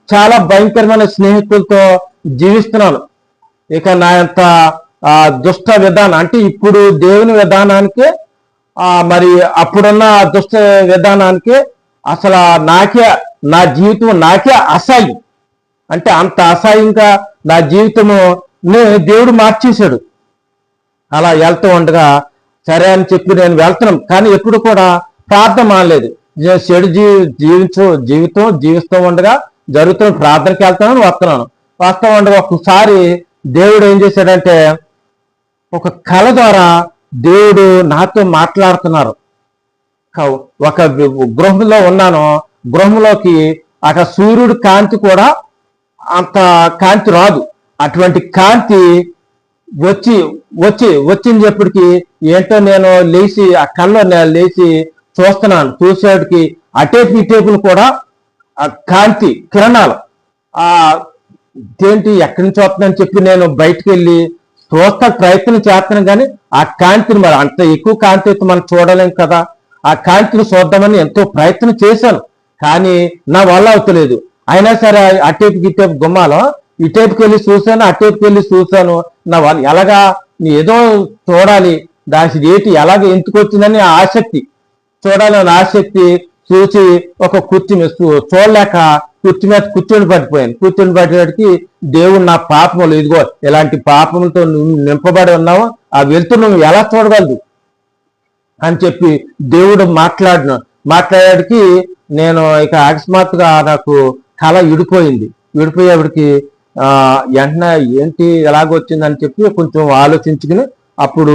చాలా భయంకరమైన స్నేహితులతో జీవిస్తున్నాను. ఇక నా యొక్క దుష్ట విధానం అంటే ఇప్పుడు దేవుని విధానానికి మరి అప్పుడున్న దుష్ట విధానానికి అసలు నా జీవితం నాకే అసహ్యం. అంటే అంత అసహ్యంగా నా జీవితము దేవుడు మార్చేశాడు. అలా వెళ్తూ ఉండగా సరే అని చెప్పి నేను వెళ్తున్నాం, కానీ ఎప్పుడు కూడా ప్రార్థన మానలేదు. చెడు జీవితం జీవిస్తూ ఉండగా జరుగుతున్న ప్రార్థనకి వస్తూ ఉండగా ఒకసారి దేవుడు ఏం చేశాడంటే ఒక కళ ద్వారా దేవుడు నాతో మాట్లాడుతున్నారు. ఒక గృహంలో ఉన్నాను, గృహంలోకి అక్కడ సూర్యుడు కాంతి కూడా అంత కాంతి రాదు. అటువంటి కాంతి వచ్చినప్పటికి ఏంటో నేను లేచి ఆ కళ్ళలో లేచి చూస్తున్నాను. చూసేటికి అటేపు ఇటేపులు కూడా ఆ కాంతి కిరణాలు ఏంటి ఎక్కడి నుంచి వస్తుందని చెప్పి నేను బయటకు వెళ్ళి చూస్తా ప్రయత్నం చేస్తాను, కానీ ఆ కాంతిని మరి అంత ఎక్కువ కాంతి అయితే మనం చూడలేం కదా. ఆ కాంతిని చూద్దామని ఎంతో ప్రయత్నం చేశాను, కానీ నా వల్ల అవుతలేదు. అయినా సరే అటేపుకి ఇటేపు గుమ్మాలో ఇటేపుకి వెళ్ళి చూశాను, అటేపుకి వెళ్ళి చూశాను. నా వాళ్ళు ఎలాగా ఏదో చూడాలి, దానికి ఏంటి ఎలాగ ఎందుకు వచ్చిందని ఆసక్తి, చూడాలని ఆసక్తి చూసి ఒక కుర్చీ మీద చూడలేక కుర్చీ మీద కూర్చొని పడిపోయాను. కూర్చొని పడేటికి దేవుడు నా పాపములు ఇదిగో ఇలాంటి పాపములతో నింపబడి ఉన్నావు, ఆ వెళ్తూ నువ్వు ఎలా చూడగలదు అని చెప్పి దేవుడు మాట్లాడేటికి నేను ఇక అకస్మాత్తుగా నాకు కళ విడిపోయేవాడికి వెంటనే ఏంటి ఎలాగొచ్చిందని చెప్పి కొంచెం ఆలోచించుకుని అప్పుడు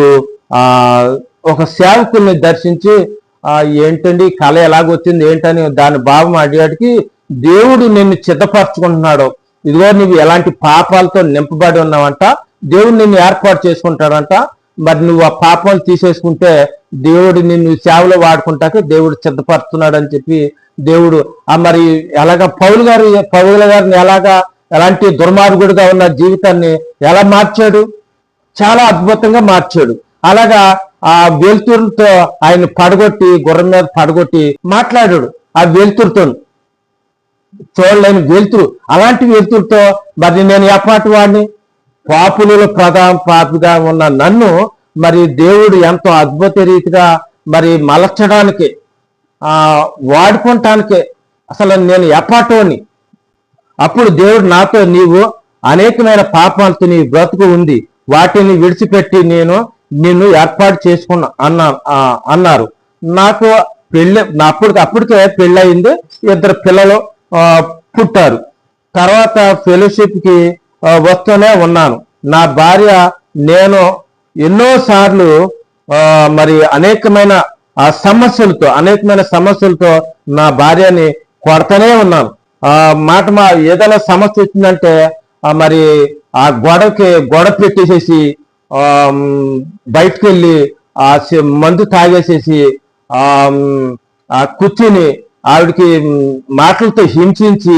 ఒక సేవకుల్ని దర్శించి ఏంటండి కళ ఎలాగొచ్చింది ఏంటని దాని భావం అడిగాడికి దేవుడు నిన్ను సిద్ధపరచుకుంటున్నాడు, ఇదిగో నువ్వు ఎలాంటి పాపాలతో నింపబడి ఉన్నావంట, దేవుడు నిన్ను ఏర్పాటు చేసుకుంటాడంట, మరి నువ్వు ఆ పాపాలు తీసేసుకుంటే దేవుడు నిన్ను సేవలో వాడుకుంటాక దేవుడు సిద్ధపరుస్తున్నాడు అని చెప్పి దేవుడు మరి ఎలాగా పౌలు గారిని ఎలాంటి దుర్మార్గుడిగా ఉన్న జీవితాన్ని ఎలా మార్చాడు, చాలా అద్భుతంగా మార్చాడు. అలాగా ఆ వెలుతురుతో ఆయన పడగొట్టి గుర్రం మీద పడగొట్టి మాట్లాడాడు. ఆ వెలుతురుతో చూడలేని వెలుతురు, అలాంటి వెలుతురుతో మరి నేను ఎప్పటి వాడిని పాపులలో ప్రధాన పాపిగా ఉన్న నన్ను మరి దేవుడు ఎంతో అద్భుత రీతిగా మరి మలచడానికి వాడుకుంటానికి అసలు నేను ఎప్పటోని. అప్పుడు దేవుడు నాతో నీవు అనేకమైన పాపాలతో నీ బ్రతుకు ఉంది, వాటిని విడిచిపెట్టి నేను నిన్ను ఏర్పాటు చేసుకున్నా అన్నారు. నాకు అప్పటికే పెళ్ళయింది, 2 పిల్లలు పుట్టారు. తర్వాత ఫెలోషిప్కి వస్తూనే ఉన్నాను. నా భార్య నేను ఎన్నోసార్లు మరి అనేకమైన సమస్యలతో నా భార్యని కొడతానే ఉన్నాను. ఏదైనా సమస్య వచ్చిందంటే మరి ఆ గొడవ పెట్టేసేసి బయటకు వెళ్ళి మందు తాగేసేసి కూర్చుని ఆవిడకి మాటలతో హింసించి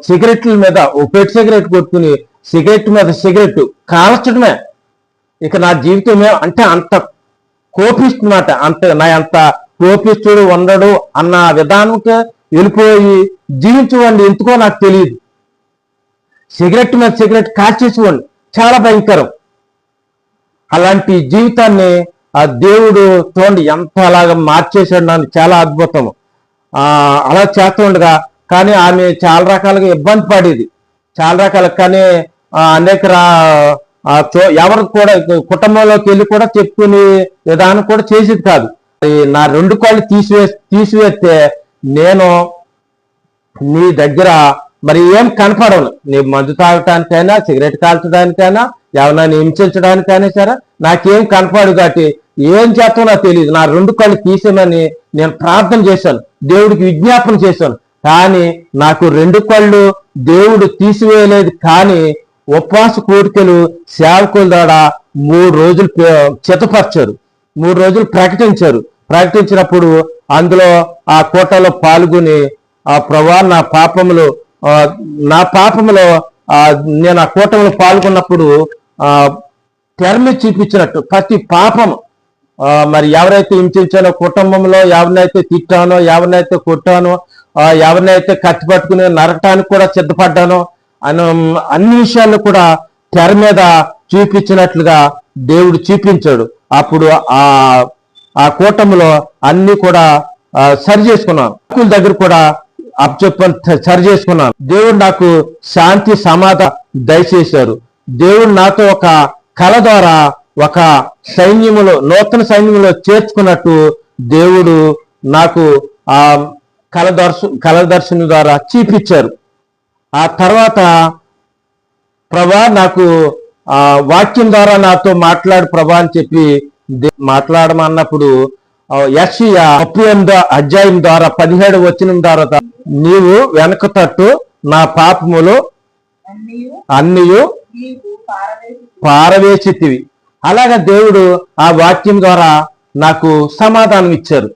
సిగరెట్ల మీద పెట్ సిగరెట్ కొట్టుకుని సిగరెట్ మీద సిగరెట్ కాల్చడమే. ఇక నా జీవితమే అంటే అంత కోపిస్తున్నమాట, అంత కోపిస్తుడు ఉండడు అన్న విధానంకి వెళ్ళిపోయి జీవించేవాడిని. ఎందుకో నాకు తెలియదు, సిగరెట్ మీద సిగరెట్ కాల్చేసేవాడిని, చాలా భయంకరం. అలాంటి జీవితాన్ని ఆ దేవుడు చూడండి ఎంత అలాగా మార్చేశాడు నన్ను, చాలా అద్భుతము. అలా చేస్తూ ఉండగా కానీ ఆమె చాలా రకాలుగా ఇబ్బంది పడేది, కానీ అనేక ఎవరికి కూడా కుటుంబంలోకి వెళ్ళి కూడా చెప్పుకునే విధానం కూడా చేసేది కాదు. నా 2 కాళ్ళు తీసివేస్తే నేను నీ దగ్గర మరి ఏం కనపడను, నీ మందు తాగటానికైనా సిగరెట్ కాల్చడానికైనా ఎవరైనా హింసించడానికైనా సరే నాకేం కనపడు. కాబట్టి ఏం చేస్తావు నాకు తెలియదు, నా 2 కాళ్ళు తీసేమని నేను ప్రార్థన చేశాను, దేవుడికి విజ్ఞాపన చేశాను. కానీ నాకు 2 కళ్ళు దేవుడు తీసివేయలేదు. కానీ ఉపవాస కోరికలు సేవకుల ద్వారా 3 రోజులు చిత్తపరిచారు, 3 రోజులు ప్రకటించినప్పుడు అందులో ఆ కోటలో పాల్గొని ప్రభా నా పాపములో నేను ఆ కూటమిలో పాల్గొన్నప్పుడు తెరమి చూపించినట్టు ప్రతి పాపము మరి ఎవరైతే హింసించానో కుటుంబంలో ఎవరినైతే తిట్టానో ఎవరినైతే కొట్టానో ఎవరినైతే కత్తి పట్టుకుని నరకటానికి కూడా సిద్ధపడ్డానో అన్ని విషయాల్లో కూడా తెర మీద చూపించినట్లుగా దేవుడు చూపించాడు. అప్పుడు ఆ కూటమిలో అన్ని కూడా సరి చేసుకున్నాను. దగ్గర కూడా అప్పచెప్పని సరి చేసుకున్నాను. దేవుడు నాకు శాంతి సమాధానం దయచేశారు. దేవుడు నాతో ఒక కళ ద్వారా ఒక సైన్యములో నూతన సైన్యంలో చేర్చుకున్నట్టు దేవుడు నాకు ఆ కళ దర్శనం ద్వారా చూపించారు. ఆ తర్వాత ప్రభా నాకు వాక్యం ద్వారా నాతో మాట్లాడు ప్రభా అని చెప్పి మాట్లాడమన్నప్పుడు యెషయా 38వ అధ్యాయం ద్వారా 17వ వచనం ద్వారా నీవు వెనక తట్టు నా పాపములు అన్నియు పారవేసితివి. అలాగా దేవుడు ఆ వాక్యం ద్వారా నాకు సమాధానం ఇచ్చారు.